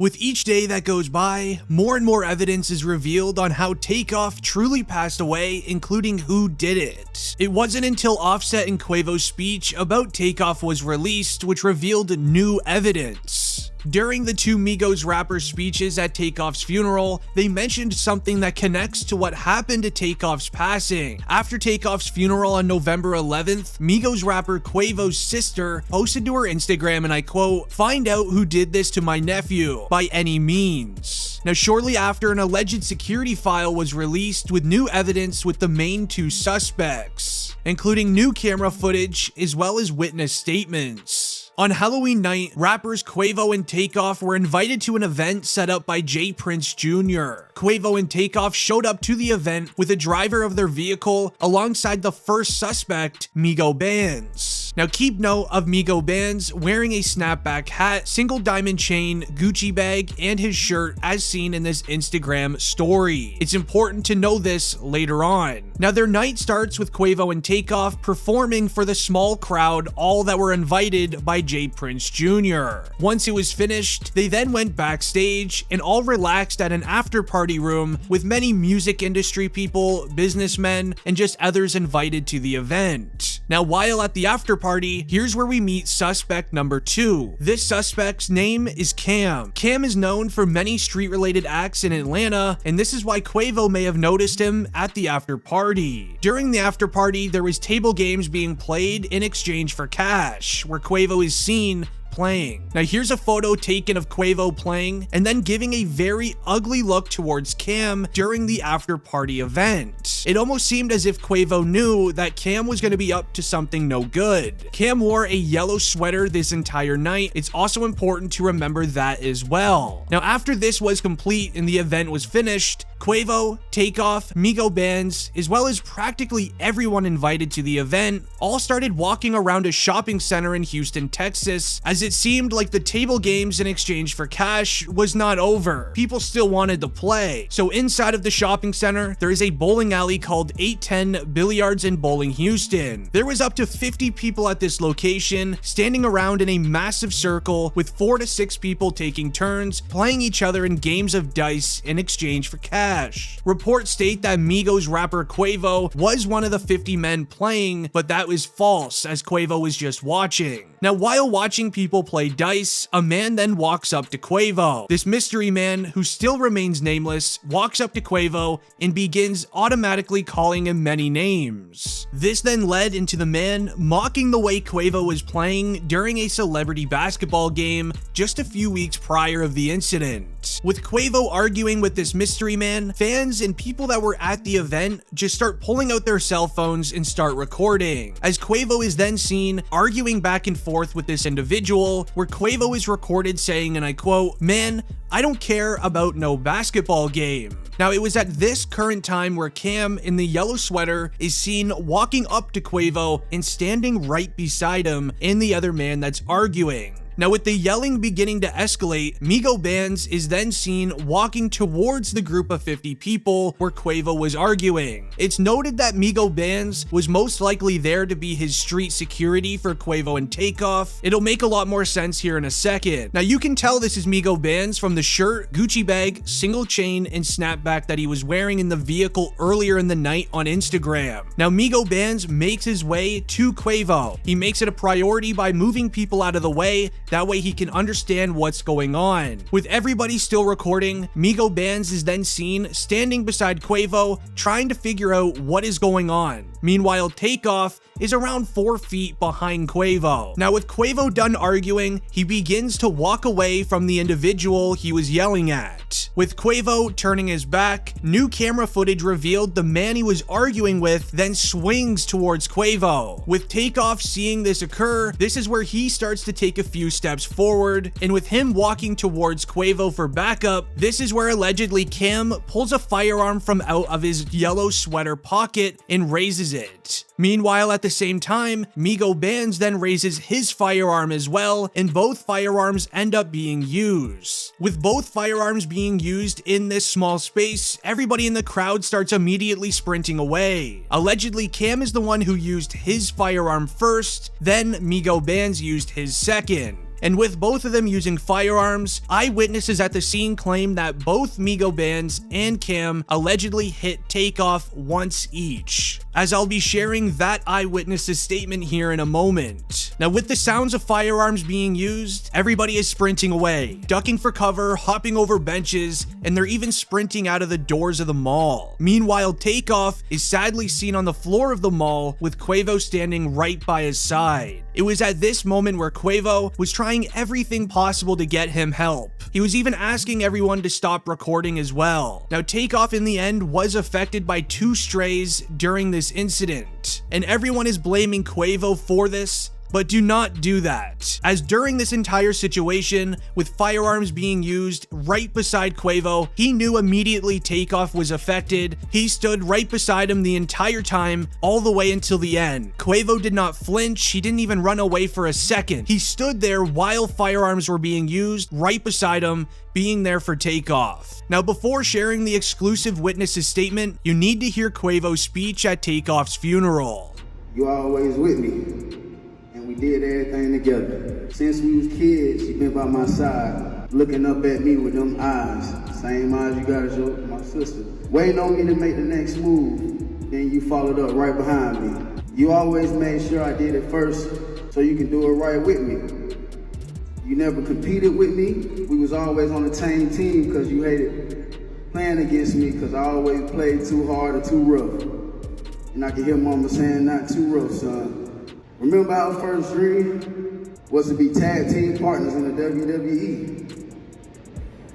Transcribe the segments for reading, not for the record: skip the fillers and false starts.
With each day that goes by, more and more evidence is revealed on how Takeoff truly passed away, including who did it. It wasn't until Offset and Quavo's speech about Takeoff was released which revealed new evidence. During the two Migos rappers' speeches at Takeoff's funeral, they mentioned something that connects to what happened to Takeoff's passing. After Takeoff's funeral on November 11th, Migos rapper Quavo's sister posted to her Instagram, and I quote, "Find out who did this to my nephew, by any means." Now, shortly after, an alleged security file was released with new evidence with the main two suspects, including new camera footage as well as witness statements. On Halloween night, rappers Quavo and Takeoff were invited to an event set up by J Prince Jr. Quavo and Takeoff showed up to the event with a driver of their vehicle alongside the first suspect, MigoBands. Now keep note of MigoBands wearing a snapback hat, single diamond chain, Gucci bag, and his shirt as seen in this Instagram story. It's important to know this later on. Now their night starts with Quavo and Takeoff performing for the small crowd, all that were invited by J Prince Jr. Once it was finished, they then went backstage and all relaxed at an after party room with many music industry people, businessmen, and just others invited to the event. Now while at the after party, here's where we meet suspect number 2. This suspect's name is Cam. Cam is known for many street-related acts in Atlanta, and this is why Quavo may have noticed him at the after party. During the after party, there was table games being played in exchange for cash, where Quavo is seen playing. Now here's a photo taken of Quavo playing and then giving a very ugly look towards Cam during the after party event. It almost seemed as if Quavo knew that Cam was going to be up to something no good. Cam wore a yellow sweater this entire night. It's also important to remember that as well. Now after this was complete and the event was finished, Quavo, Takeoff, MigoBands, as well as practically everyone invited to the event, all started walking around a shopping center in Houston, Texas, as it seemed like the table games in exchange for cash was not over. People still wanted to play. So inside of the shopping center, there is a bowling alley called 810 Billiards and Bowling Houston. There was up to 50 people at this location, standing around in a massive circle with 4 to 6 people taking turns, playing each other in games of dice in exchange for cash. Reports state that Migos rapper Quavo was one of the 50 men playing, but that was false, as Quavo was just watching. Now while watching people play dice, a man then walks up to Quavo. This mystery man, who still remains nameless, walks up to Quavo and begins automatically calling him many names. This then led into the man mocking the way Quavo was playing during a celebrity basketball game just a few weeks prior of the incident. With Quavo arguing with this mystery man, fans and people that were at the event just start pulling out their cell phones and start recording, as Quavo is then seen arguing back and forth with this individual, where Quavo is recorded saying, and I quote, "Man, I don't care about no basketball game." Now it was at this current time where Cam in the yellow sweater is seen walking up to Quavo and standing right beside him and the other man that's arguing. Now with the yelling beginning to escalate, MigoBands is then seen walking towards the group of 50 people where Quavo was arguing. It's noted that MigoBands was most likely there to be his street security for Quavo and Takeoff. It'll make a lot more sense here in a second. Now you can tell this is MigoBands from the shirt, Gucci bag, single chain, and snapback that he was wearing in the vehicle earlier in the night on Instagram. Now MigoBands makes his way to Quavo. He makes it a priority by moving people out of the way. That way he can understand what's going on. With everybody still recording, MigoBands is then seen standing beside Quavo, trying to figure out what is going on. Meanwhile, Takeoff is around 4 feet behind Quavo. Now with Quavo done arguing, he begins to walk away from the individual he was yelling at. With Quavo turning his back, new camera footage revealed the man he was arguing with then swings towards Quavo. With Takeoff seeing this occur, this is where he starts to take a few steps forward, and with him walking towards Quavo for backup, this is where allegedly Cam pulls a firearm from out of his yellow sweater pocket and raises it. Meanwhile, at the same time, MigoBands then raises his firearm as well, and both firearms end up being used. With both firearms being used in this small space, everybody in the crowd starts immediately sprinting away. Allegedly, Cam is the one who used his firearm first, then MigoBands used his second. And with both of them using firearms, eyewitnesses at the scene claim that both MigoBands and Cam allegedly hit Takeoff once each, as I'll be sharing that eyewitness's statement here in a moment. Now, with the sounds of firearms being used, everybody is sprinting away, ducking for cover, hopping over benches, and they're even sprinting out of the doors of the mall. Meanwhile, Takeoff is sadly seen on the floor of the mall with Quavo standing right by his side. It was at this moment where Quavo was trying everything possible to get him help. He was even asking everyone to stop recording as well. Now, Takeoff in the end was affected by 2 strays during this incident, and everyone is blaming Quavo for this. But do not do that, as during this entire situation, with firearms being used right beside Quavo, he knew immediately Takeoff was affected. He stood right beside him the entire time, all the way until the end. Quavo did not flinch, he didn't even run away for a second. He stood there while firearms were being used right beside him, being there for Takeoff. Now, before sharing the exclusive witness's statement, you need to hear Quavo's speech at Takeoff's funeral. You always with me. We did everything together. Since we was kids, she been by my side, looking up at me with them eyes. Same eyes you got as my sister. Waiting on me to make the next move, then you followed up right behind me. You always made sure I did it first, so you can do it right with me. You never competed with me. We was always on the same team because you hated playing against me because I always played too hard or too rough. And I can hear mama saying, not too rough, son. Remember our first dream was to be tag team partners in the WWE.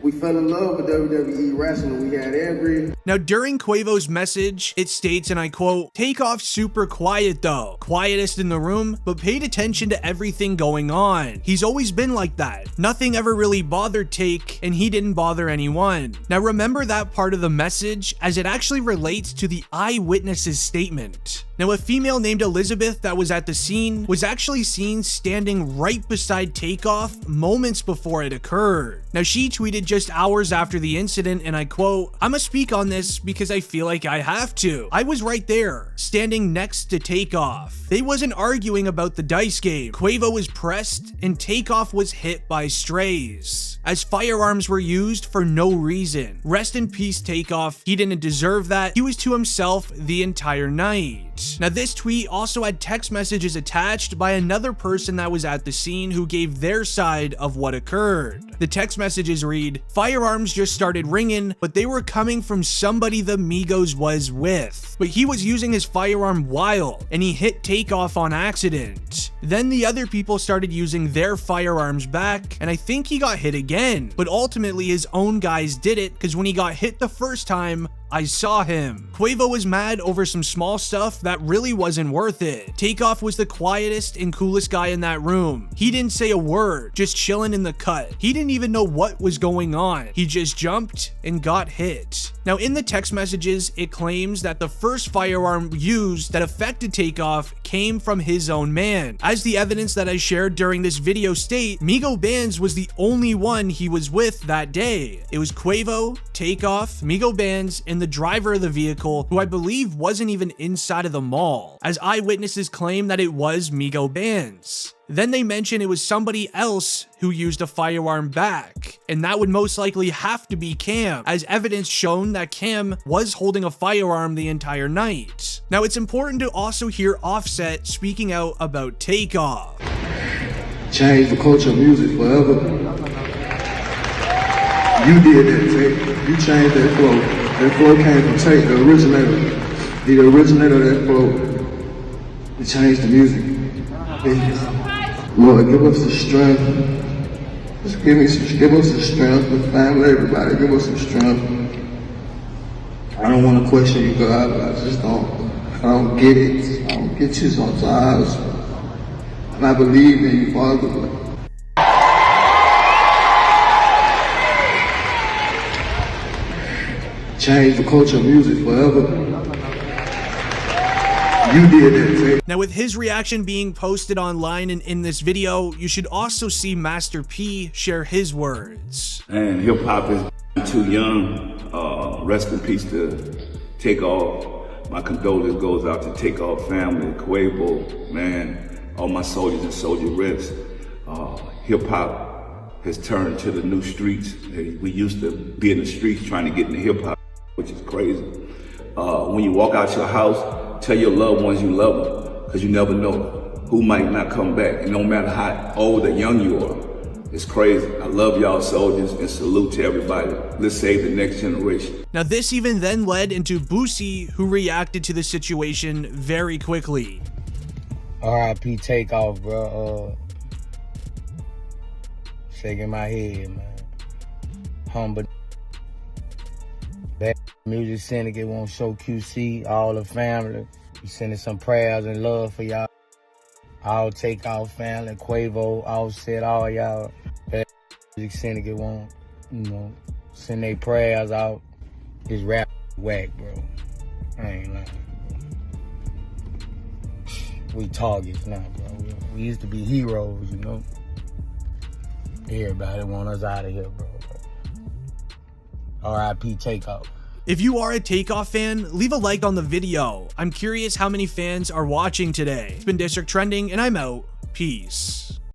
We fell in love with WWE wrestling. We had every... Now, during Quavo's message, it states, and I quote, "Takeoff's super quiet though. Quietest in the room, but paid attention to everything going on. He's always been like that. Nothing ever really bothered Take, and he didn't bother anyone." Now, remember that part of the message, as it actually relates to the eyewitness's statement. Now, a female named Elizabeth that was at the scene was actually seen standing right beside Takeoff moments before it occurred. Now, she tweeted just hours after the incident, and I quote, "I'ma speak on this because I feel like I have to. I was right there, standing next to Takeoff. They wasn't arguing about the dice game. Quavo was pressed, and Takeoff was hit by strays, as firearms were used for no reason. Rest in peace, Takeoff. He didn't deserve that. He was to himself the entire night." Now, this tweet also had text messages attached by another person that was at the scene who gave their side of what occurred. The text messages read, "Firearms just started ringing, but they were coming from somebody the Migos was with. But he was using his firearm wild, and he hit Takeoff on accident. Then the other people started using their firearms back, and I think he got hit again. But ultimately his own guys did it, because when he got hit the first time, I saw him." Quavo was mad over some small stuff that really wasn't worth it. Takeoff was the quietest and coolest guy in that room. He didn't say a word, just chilling in the cut. He didn't even know what was going on. He just jumped and got hit. Now, in the text messages, it claims that the first firearm used that affected Takeoff came from his own man. As the evidence that I shared during this video state, MigoBands was the only one he was with that day. It was Quavo, Takeoff, MigoBands, and the driver of the vehicle, who I believe wasn't even inside of the mall, as eyewitnesses claim that it was MigoBands. Then they mention it was somebody else who used a firearm back, and that would most likely have to be Cam, as evidence shown that Cam was holding a firearm the entire night. Now, it's important to also hear Offset speaking out about Takeoff. Change the culture of music forever. You did that, Take. You changed that flow. That flow came from Take, the originator. The originator of that flow. It changed the music. Lord, give us the strength. Just give us the strength. The family, everybody, give us some strength. I don't want to question you, God, but I don't get it. I don't get you sometimes. And I believe in you, Father. Change the culture of music forever. You did it. Now, with his reaction being posted online and in this video, you should also see Master P share his words. And hip hop is too young. Rest in peace to Takeoff. My condolences goes out to Takeoff family, Quavo, man, all my soldiers and soldier reps. hip hop has turned to the new streets. We used to be in the streets trying to get into hip hop, which is crazy. When you walk out your house, tell your loved ones you love them, because you never know who might not come back. And no matter how old or young you are, it's crazy. I love y'all soldiers and salute to everybody. Let's save the next generation. Now this even then led into Boosie, who reacted to the situation very quickly. R.I.P. Takeoff, bro. Shaking my head, man. Humble. That music syndicate won't show QC, all the family. We sending some prayers and love for y'all. All Takeoff family, Quavo, Offset, all y'all. That music syndicate won't, send their prayers out. This rap whack, bro. I ain't lying. We targets now, bro. We used to be heroes, Everybody want us out of here, bro. R.I.P. Takeoff. If you are a Takeoff fan, leave a like on the video. I'm curious how many fans are watching today. It's been District Trending, and I'm out. Peace.